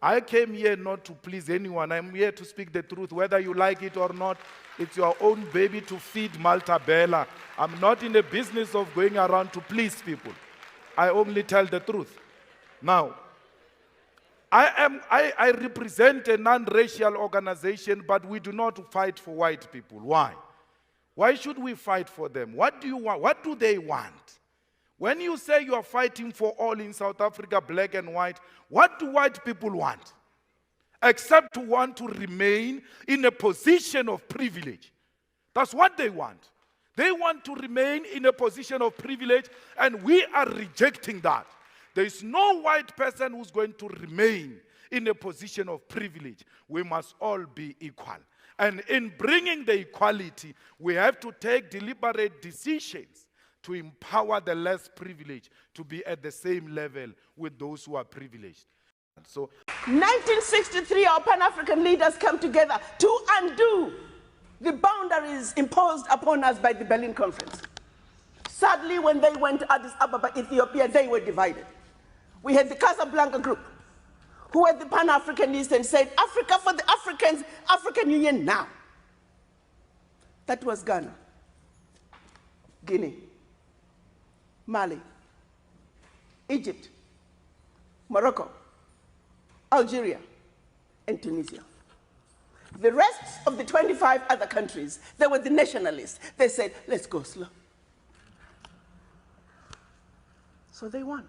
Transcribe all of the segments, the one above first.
I came here not to please anyone. I'm here to speak the truth, whether you like it or not. It's your own baby to feed, Malta Bella. I'm not in the business of going around to please people. I only tell the truth. Now, I represent a non-racial organization, but we do not fight for white people. Why? Why should we fight for them? What do you want? What do they want? When you say you are fighting for all in South Africa, black and white, what do white people want? Except to want to remain in a position of privilege. That's what they want. They want to remain in a position of privilege, and we are rejecting that. There is no white person who's going to remain in a position of privilege. We must all be equal. And in bringing the equality, we have to take deliberate decisions to empower the less privileged to be at the same level with those who are privileged. So, 1963, our Pan-African leaders come together to undo the boundaries imposed upon us by the Berlin Conference. Sadly, when they went to Addis Ababa, Ethiopia, they were divided. We had the Casablanca group, who were the Pan-Africanists and said, Africa for the Africans, African Union now. That was Ghana, Guinea, Mali, Egypt, Morocco, Algeria, and Tunisia. The rest of the 25 other countries, they were the nationalists. They said, let's go slow. So they won.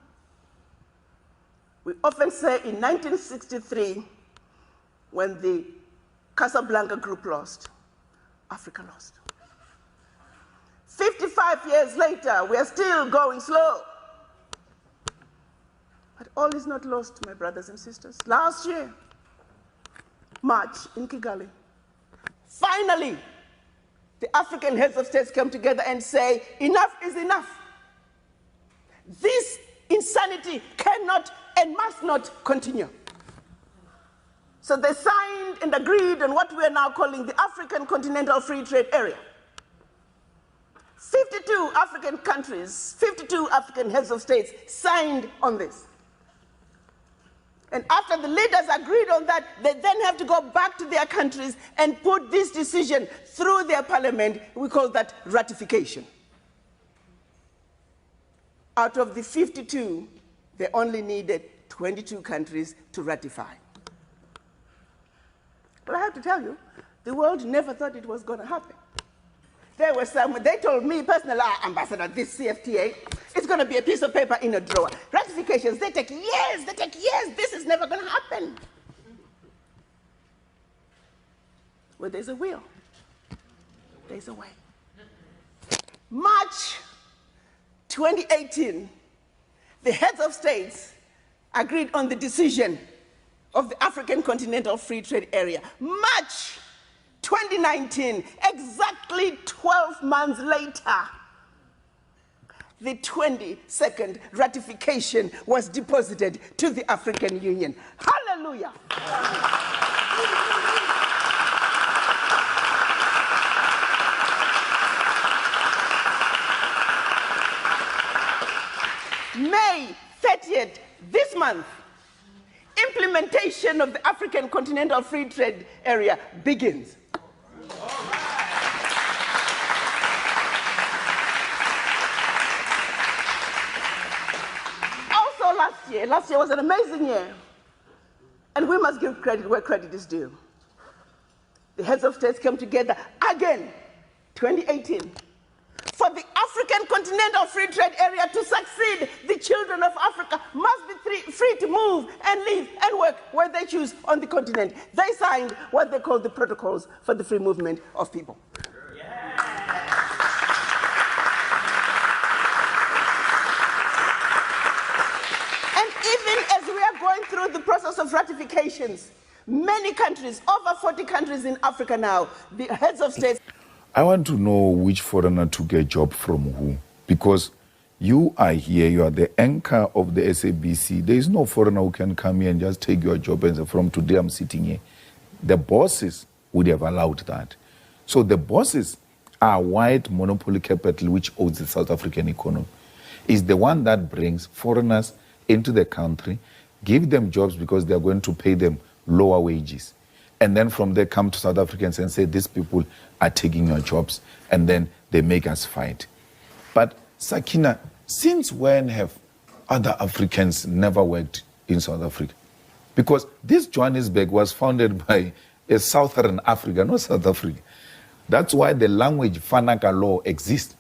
We often say in 1963, when the Casablanca group lost, Africa lost. 55 years later, we are still going slow. But all is not lost, my brothers and sisters. Last year, March in Kigali, finally, the African heads of states come together and say, enough is enough. This insanity cannot and must not continue. So they signed and agreed on what we are now calling the African Continental Free Trade Area. 52 African countries, 52 African heads of states signed on this. And after the leaders agreed on that, they then have to go back to their countries and put this decision through their parliament. We call that ratification. Out of the 52, they only needed 22 countries to ratify. But I have to tell you, the world never thought it was going to happen. There were some, they told me personally, Ambassador, this CFTA, it's going to be a piece of paper in a drawer. Ratifications, they take years, this is never going to happen. Where there's a will, there's a way. March 2018, the heads of states agreed on the decision of the African Continental Free Trade Area. March 2019, exactly 12 months later, the 22nd ratification was deposited to the African Union. Hallelujah! May 30th, this month, implementation of the African Continental Free Trade Area begins. Also last year was an amazing year, and we must give credit where credit is due. The heads of states came together again, 2018, for the African Continental Free Trade Area to succeed. The children of Africa must be free to move and live and work where they choose on the continent. They signed what they call the Protocols for the Free Movement of People. And even as we are going through the process of ratifications, many countries, over 40 countries in Africa now, the heads of states. I want to know which foreigner took a job from who, because you are here, you are the anchor of the SABC. There is no foreigner who can come here and just take your job and say, from today I'm sitting here. The bosses would have allowed that. So the bosses are white monopoly capital which owns the South African economy. It's the one that brings foreigners into the country, give them jobs because they are going to pay them lower wages. And then from there come to South Africans and say, these people are taking your jobs, and then they make us fight. But Sakina, since when have other Africans never worked in South Africa? Because this Johannesburg was founded by a Southern Africa, not South Africa. That's why the language Fanaka law exists.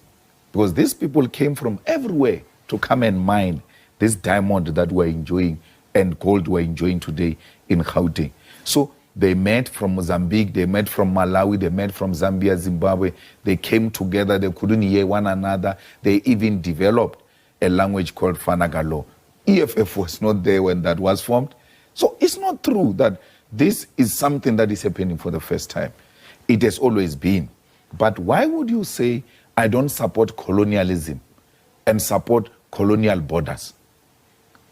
Because these people came from everywhere to come and mine this diamond that we're enjoying and gold we're enjoying today in Gauteng. So they met from Mozambique, they met from Malawi, they met from Zambia, Zimbabwe. They came together, they couldn't hear one another. They even developed a language called Fanagalo. EFF was not there when that was formed. So it's not true that this is something that is happening for the first time. It has always been. But why would you say, I don't support colonialism and support colonial borders?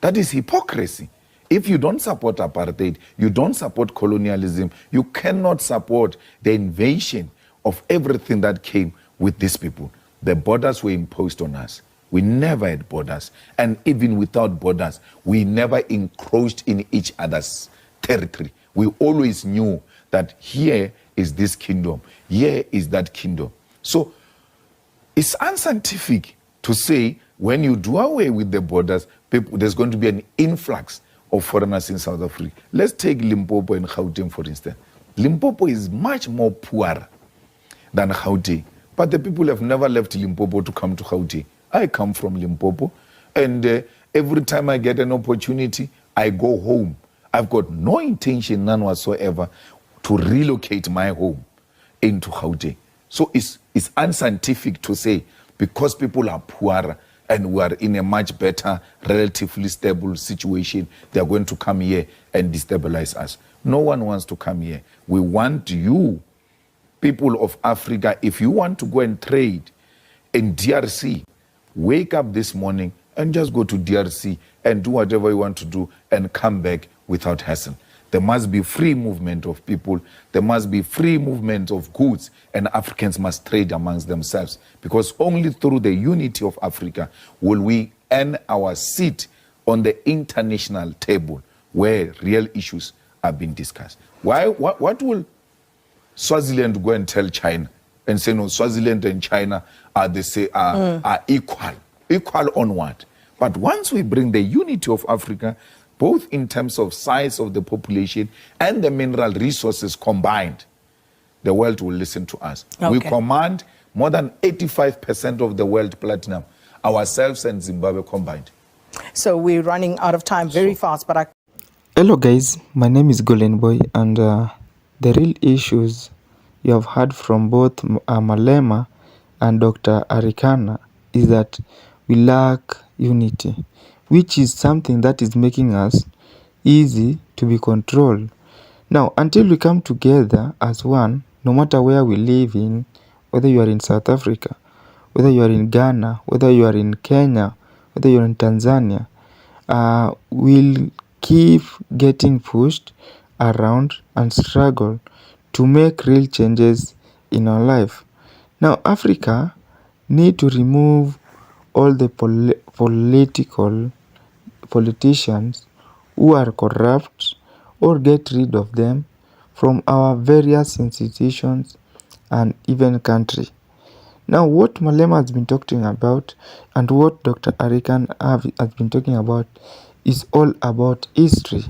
That is hypocrisy. If you don't support apartheid, you don't support colonialism, you cannot support the invasion of everything that came with these people. The borders were imposed on us. We never had borders. And even without borders, we never encroached in each other's territory. We always knew that here is this kingdom, here is that kingdom. So it's unscientific to say when you do away with the borders, there's going to be an influx of foreigners in South Africa. Let's take Limpopo and Gauteng, for instance. Limpopo is much more poor than Gauteng, but the people have never left Limpopo to come to Gauteng. I come from Limpopo, and every time I get an opportunity, I go home. I've got no intention, none whatsoever, to relocate my home into Gauteng. So it's unscientific to say because people are poorer and we are in a much better, relatively stable situation, they are going to come here and destabilize us. No one wants to come here. We want you, people of Africa, if you want to go and trade in DRC, wake up this morning and just go to DRC and do whatever you want to do and come back without hassle. There must be free movement of people. There must be free movement of goods, and Africans must trade amongst themselves, because only through the unity of Africa will we earn our seat on the international table where real issues are being discussed. What will Swaziland go and tell China and say, no, Swaziland and China are equal on what? But once we bring the unity of Africa, both in terms of size of the population and the mineral resources combined, the world will listen to us. Okay. We command more than 85% of the world platinum, ourselves and Zimbabwe combined. So we're running out of time very fast, but Hello guys, my name is Golden Boy, and the real issues you have heard from both Malema and Dr. Arikana is that we lack unity, which is something that is making us easy to be controlled. Now, until we come together as one, no matter where we live in, whether you are in South Africa, whether you are in Ghana, whether you are in Kenya, whether you are in Tanzania, we'll keep getting pushed around and struggle to make real changes in our life. Now, Africa need to remove all the politicians who are corrupt, or get rid of them from our various institutions and even country. Now, what Malema has been talking about and what Dr. Arikan has been talking about is all about history,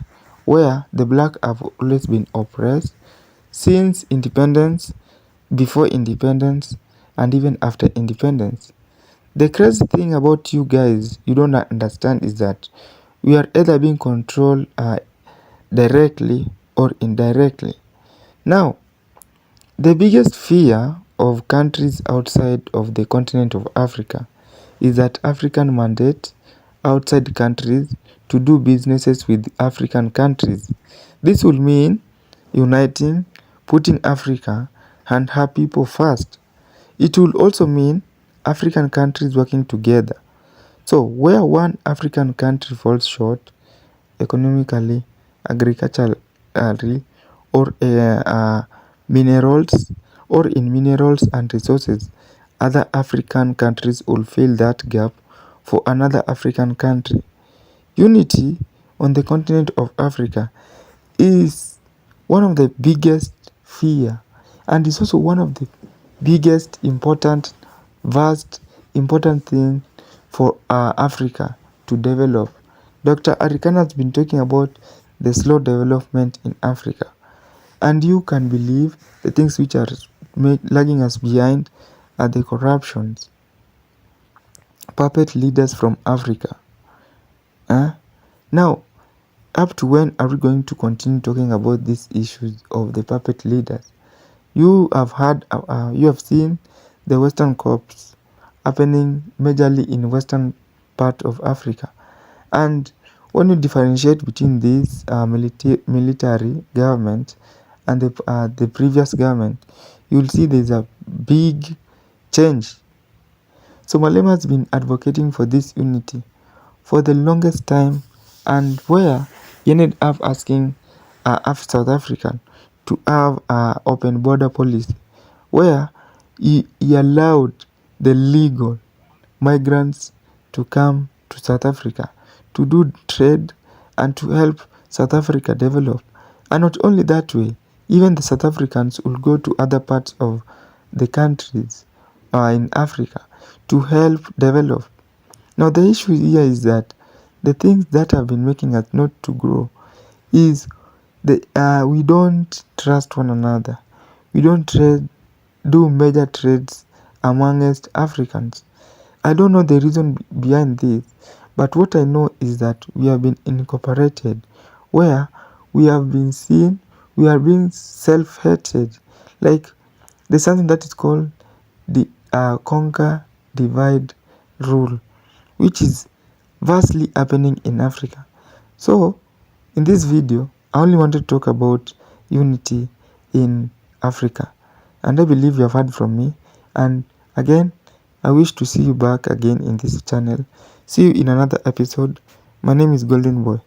where the black have always been oppressed since independence, before independence, and even after independence. The crazy thing about you guys you don't understand is that we are either being controlled directly or indirectly. Now, the biggest fear of countries outside of the continent of Africa is that African mandate outside countries to do businesses with African countries. This will mean uniting, putting Africa and her people first. It will also mean African countries working together. So where one African country falls short economically, agriculturally, or minerals, or in minerals and resources, other African countries will fill that gap for another African country. Unity on the continent of Africa is one of the biggest fear, and it's also one of the biggest important, vast, important thing for Africa to develop. Dr. Arikan has been talking about the slow development in Africa, and you can believe the things which are lagging us behind are the corruptions, puppet leaders from Africa. Now, up to when are we going to continue talking about these issues of the puppet leaders? You have seen the Western Corps happening majorly in western part of Africa, and when you differentiate between this military government and the previous government, you'll see there's a big change. So Malema has been advocating for this unity for the longest time, and where he ended up asking South African to have an open border policy, where he allowed the legal migrants to come to South Africa to do trade and to help South Africa develop. And not only that way, even the South Africans will go to other parts of the countries in Africa to help develop. Now the issue here is that the things that have been making us not to grow is we don't trust one another. We don't do major trades amongst Africans. I don't know the reason behind this, but what I know is that we have been incorporated, where we have been seen, we are being self-hated. Like there's something that is called the conquer, divide, rule, which is vastly happening in Africa. So in this video, I only want to talk about unity in Africa, and I believe you have heard from me. And again, I wish to see you back again in this channel. See you in another episode. My name is Golden Boy.